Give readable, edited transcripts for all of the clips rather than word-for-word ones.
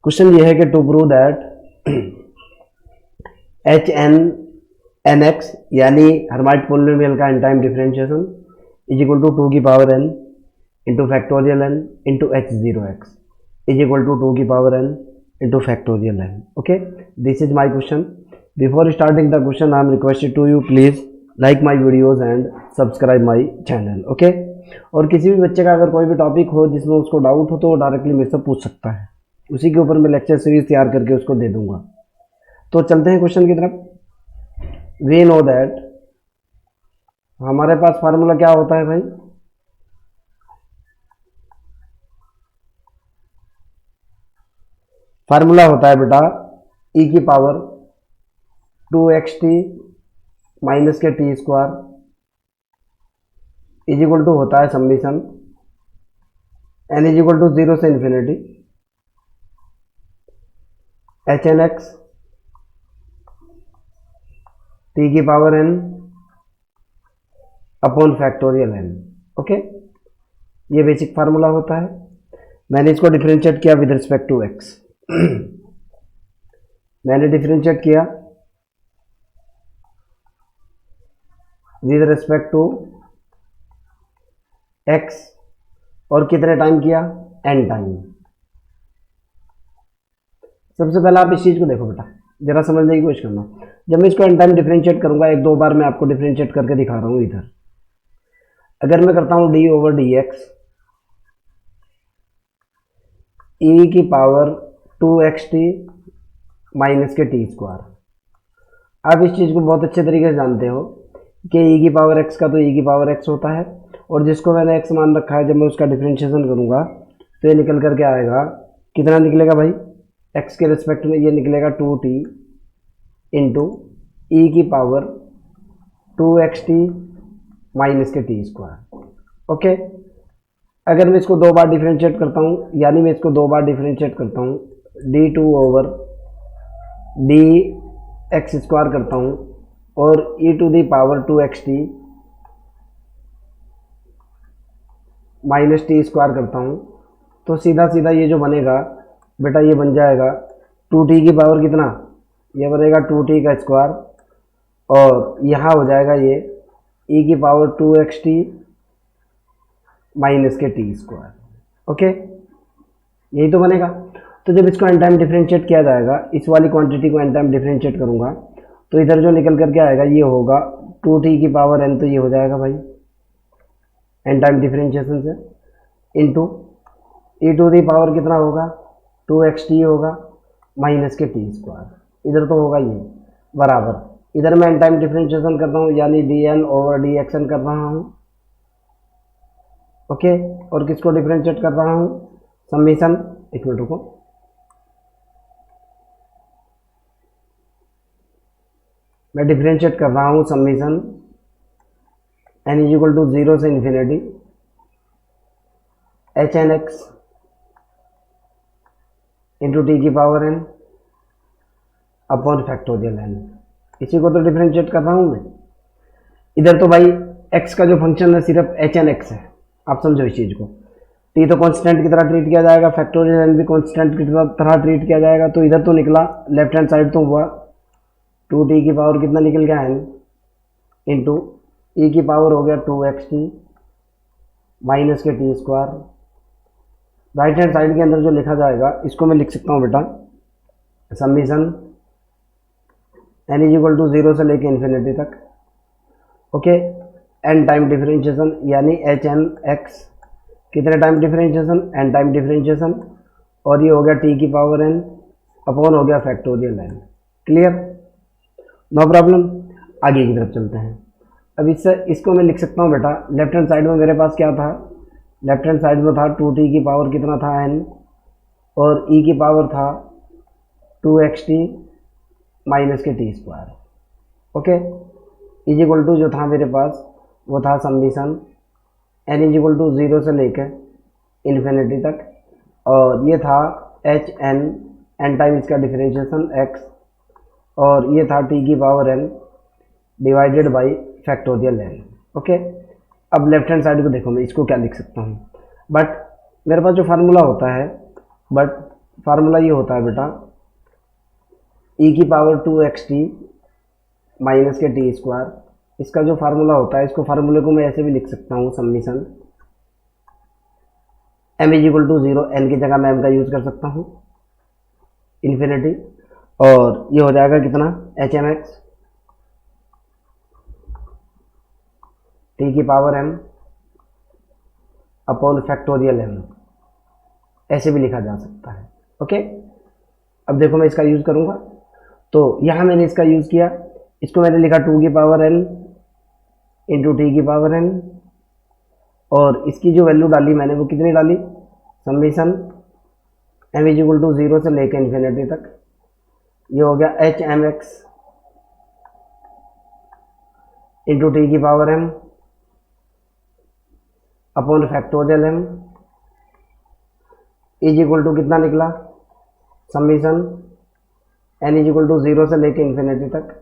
Question ये है कि to prove that h N N x यानी हर्माइट पोलिनोमियल का n time differentiation is equal to 2 की power n into factorial n into h zero x is equal to 2 की power n into factorial n. Okay, this is my question. Before starting the question I am requested to you please like my videos and subscribe my channel. Okay, और किसी भी बच्चे का अगर कोई भी topic हो जिसमें उसको डाउट हो तो वो डायरेक्टली मेरे से पूछ सकता है. उसी के ऊपर मैं लेक्चर सीरीज तैयार करके उसको दे दूंगा. तो चलते हैं क्वेश्चन की तरफ. वी नो दैट हमारे पास फार्मूला क्या होता है भाई? फार्मूला होता है बेटा e की पावर 2xt माइनस के T square is equal to होता है summation n is equal to 0 से infinity H N X T की power n upon factorial n. Okay, ये बेसिक फार्मूला होता है. मैंने इसको डिफरेंशिएट किया विद रिस्पेक्ट टू x. मैंने डिफरेंशिएट किया विद रिस्पेक्ट टू x और कितने टाइम किया? n time. सबसे पहले आप इस चीज को देखो बेटा, जरा समझने की कोशिश करना. जब मैं इसको n टाइम डिफरेंशिएट करूंगा, एक दो बार मैं आपको डिफरेंशिएट करके दिखा रहा हूं. इधर अगर मैं करता हूं d over D x e की पावर 2xt माइनस के टी स्क्वायर. आप इस चीज को बहुत अच्छे तरीके से जानते हो कि e की पावर x का तो e की पावर x होता है, और जिसको मैंने x मान रखा है, जब मैं उसका डिफरेंशिएशन करूंगा तो ये निकल करके आएगा. कितना निकलेगा भाई? x के रिस्पेक्ट में ये निकलेगा 2t इंटू ई की पावर 2xt माइनस के टी स्क्वायर. ओके, अगर मैं इसको दो बार डिफरेंशिएट करता हूँ, यानी मैं इसको दो बार डिफरेंशिएट करता हूँ, d2 over D x square करता हूँ और e to the power 2xt minus t square करता हूँ, तो सीधा सीधा ये जो बनेगा बेटा, ये बन जाएगा 2t की पावर कितना? ये बनेगा 2t का स्क्वायर, और यहाँ हो जाएगा ये e की पावर 2xt माइनस के टी स्क्वायर. ओके, यही तो बनेगा. तो जब इसको एन टाइम डिफरेंशिएट किया जाएगा, इस वाली क्वांटिटी को एन टाइम डिफरेंशिएट करूंगा, तो इधर जो निकल करके आएगा ये होगा 2t की पावर n, तो ये हो जाएगा भाई एन टाइम डिफरेंशिएशन से, into e to the power कितना होगा? 2xt होगा माइनस के टी स्क्वायर. इधर तो होगा ये बराबर, इधर मैं एन टाइम डिफरेंशिएशन करता हूँ, यानी dn ओवर dxn कर रहा हूँ. ओके, और किसको डिफरेंशिएट कर रहा हूँ? समीशन, एक मिनट रुको, मैं डिफरेंशिएट कर रहा हूँ summation n is equal to 0 से infinity H N X into T की power n upon factorial n. इसी को तो डिफरेंशिएट कर रहा हूँ मैं. इधर तो भाई x का जो फंक्शन है सिर्फ एच एन एक्स है. आप समझो इस चीज को. t तो कांस्टेंट की तरह ट्रीट किया जाएगा, फैक्टोरियल n भी कांस्टेंट की तरह ट्रीट किया जाएगा. तो इधर तो निकला, लेफ्ट हैंड साइड तो हुआ 2t की पावर कितना निकल गया n इंटू ई की पावर हो गया 2xt माइनस के T square. Right hand side के अंदर जो लिखा जाएगा इसको मैं लिख सकता हूँ बेटा summation n is equal to 0 से लेके इन्फिनिटी तक. ओके, n टाइम डिफरेंशिएशन यानी एच एन एक्स कितने time differentiation? n time differentiation, और ये हो गया t की पावर n अपॉन हो गया factorial n. Clear? No problem. आगे की तरफ चलते हैं. अब इससे इसको मैं लिख सकता हूँ बेटा, लेफ्ट हैंड साइड में मेरे पास क्या था? लेफ्ट हैंड साइड में था 2t की पावर कितना था? n, और e की पावर था 2xt माइनस के T square. Okay, is equal to जो था मेरे पास वो था summation n is equal to 0 से लेकर इन्फिनिटी तक, और ये था एच एन टाइम इसका डिफरेंशिएशन x, और ये था t की power n divided by factorial n. Okay, अब लेफ्ट हैंड साइड को देखो, मैं इसको क्या लिख सकता हूँ, बट मेरे पास जो फार्मूला होता है, बट फार्मूला ये होता है बेटा e की पावर 2xt माइनस के टी स्क्वायर, इसका जो फार्मूला होता है, इसको फार्मूले को मैं ऐसे भी लिख सकता हूँ, summation m is equal to 0, n की जगह मैं m का यूज कर सकता हूँ इन्फिनिटी, और ये हो जाएगा कितना एच एम एक्स टी की power m upon factorial m, ऐसे भी लिखा जा सकता है। ओके, अब देखो मैं इसका यूज करूंगा, तो यहां मैंने इसका यूज किया, इसको मैंने लिखा 2 की पावर n इंटू टी की पावर n, और इसकी जो वैल्यू डाली मैंने वो कितनी डाली, summation m is equal to 0 से लेकर इन्फिनिटी तक, ये हो गया H M X into T की power m upon factorial m is equal to कितना निकला, summation n is equal to 0 से लेकर इन्फिनिटी तक,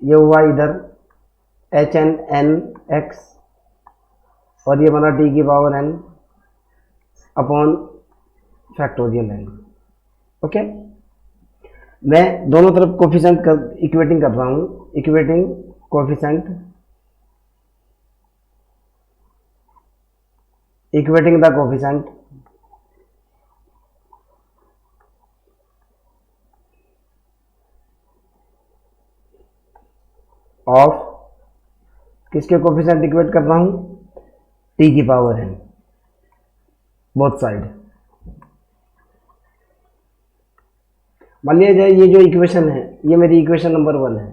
ये हुआ इधर एच एन एन एक्स, और ये बना टी की power n upon factorial n। Okay, मैं दोनों तरफ कोफिशिएंट इक्वेटिंग कर रहा हूँ, equating coefficient, equating the coefficient of, किसके कोफिशिएंट इक्वेट कर रहा हूं, टी की पावर n, बोथ साइड। मान लिया जाए ये जो इक्वेशन है ये मेरी इक्वेशन नंबर 1 है।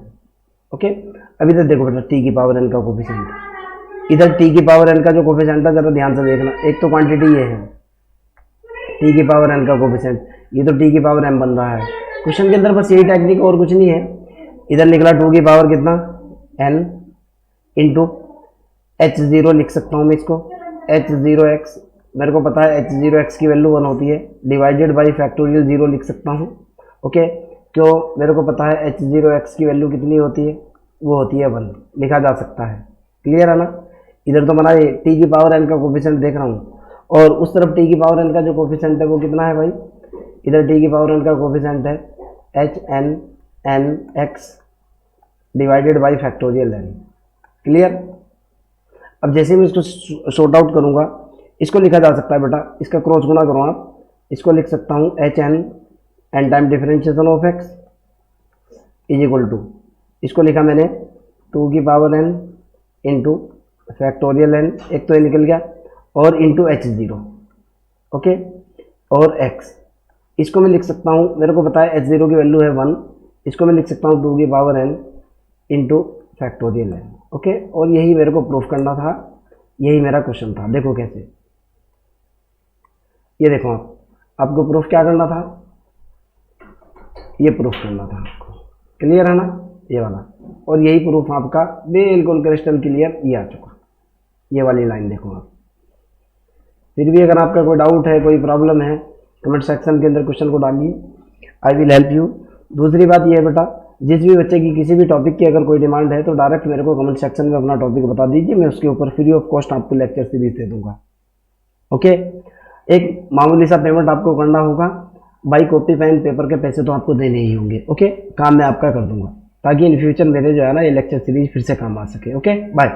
ओके, अभी तक देखो बेटा टी की पावर n का कोफिशिएंट, इधर टी की पावर n का जो कोफिशिएंट है जरा ध्यान से देखना, एक तो क्वांटिटी ये है टी की पावर n का कोफिशिएंट, ये तो टी की पावर m बन रहा है। क्वेश्चन के अंदर बस यही टेक्निक और कुछ नहीं है, इधर निकला 2 की पावर कितना n इंटू h0 लिख सकता हूँ मैं इसको, h0x, मेरे को पता है h0x की वैल्यू 1 होती है, डिवाइडेड बाई फैक्टोरियल 0 लिख सकता हूँ। ओके, क्यों, मेरे को पता है h0x की वैल्यू कितनी होती है, वो होती है 1, लिखा जा सकता है। क्लियर है ना, इधर तो बना टी की पावर n का कोफिशिएंट देख रहा हूँ, और उस तरफ टी की पावर n का जो कोफिशिएंट है वो कितना है भाई, इधर टी की पावर n का कोफिशिएंट है H N N X divided by factorial n। Clear, अब जैसे मैं इसको शॉर्ट आउट करूंगा, इसको लिखा जा सकता है बेटा, इसका क्रॉस गुना करो आप, इसको लिख सकता हूँ H N N time differentiation of X is equal to, इसको लिखा मैंने 2 की power n into factorial n, एक तो ये निकल गया, और इंटू h0। ओके, और x, इसको मैं लिख सकता हूँ, मेरे को पता है h0 की वैल्यू है 1, इसको मैं लिख सकता हूँ 2 की power n into factorial n। Okay, और यही मेरे को प्रूफ करना था, यही मेरा क्वेश्चन था। देखो कैसे, ये देखो आपको प्रूफ क्या करना था, ये प्रूफ करना था आपको। क्लियर है ना, ये वाला, और यही प्रूफ आपका बिल्कुल क्रिस्टल क्लियर ये आ चुका, ये वाली लाइन देखो आप। फिर भी अगर आपका कोई डाउट है, कोई प्रॉब्लम है, कमेंट सेक्शन के अंदर क्वेश्चन को डालिए, आई विल हेल्प यू। दूसरी बात ये है बेटा, जिस भी बच्चे की किसी भी टॉपिक की अगर कोई डिमांड है तो डायरेक्ट मेरे को कमेंट सेक्शन में अपना टॉपिक बता दीजिए, मैं उसके ऊपर फ्री ऑफ कॉस्ट आपको लेक्चर सीरीज दे दूंगा। ओके, एक मामूली सा पेमेंट आपको करना होगा, बाई कॉपी पेन पेपर के पैसे तो आपको देने ही होंगे। ओके, काम मैं आपका कर दूंगा, ताकि इन फ्यूचर मेरे जो है ना ये लेक्चर सीरीज फिर से काम आ सके। Okay, bye.